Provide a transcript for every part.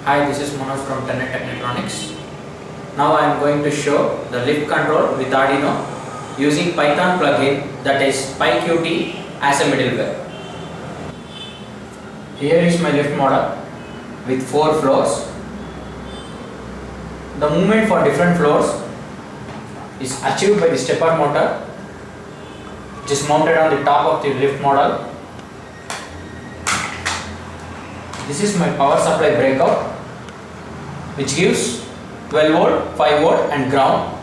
Hi, this is Manoj from Tenet Technetronics. Now I am going to show the lift control with Arduino using Python plugin, that is PyQt, as a middleware. Here is my lift model with 4 floors. The movement for different floors is achieved by the stepper motor, which is mounted on the top of the lift model. This is my power supply breakout, which gives 12 volt, 5 volt and ground.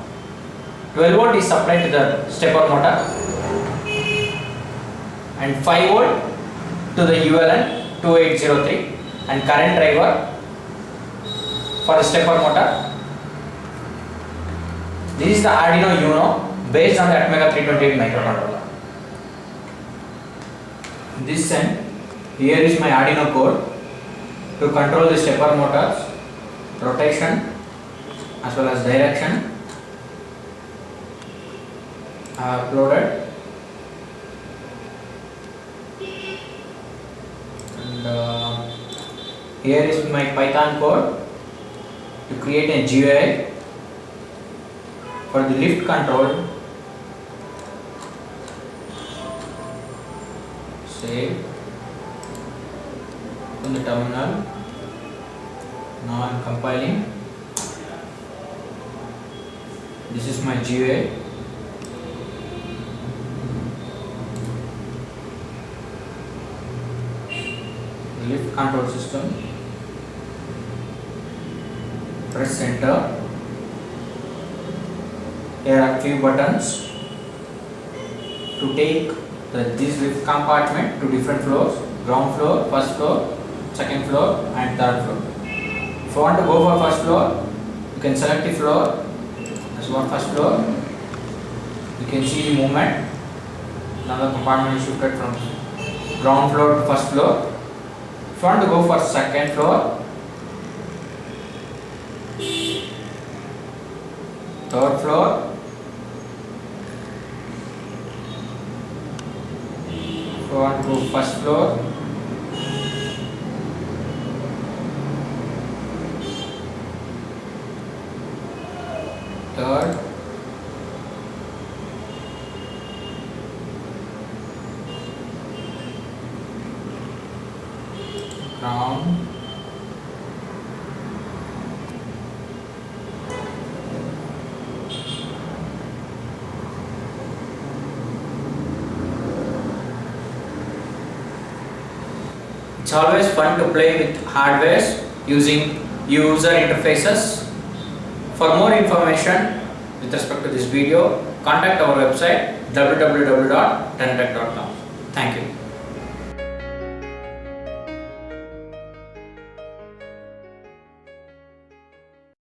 12 volt is supplied to the stepper motor and 5 volt to the ULN 2803 and current driver for the stepper motor. This is the Arduino Uno based on the Atmega 328 microcontroller. This end, here is my Arduino code to control the stepper motors, rotation as well as direction. I have uploaded, and here is my Python code to create a GUI for the lift control. Save in the terminal. Now I am compiling. This is my GUI. Lift control system. Press enter. Here are few buttons to take this lift compartment to different floors: ground floor, first floor, second floor and third floor. If you want to go for first floor, you can select the floor. This one first floor. You can see the movement. Now the compartment is shifted from ground floor to first floor. If you want to go for second floor, third floor, if you want to go first floor, third, ground, it's always fun to play with hardware using user interfaces. For more information with respect to this video, contact our website www.tenetech.com. Thank you.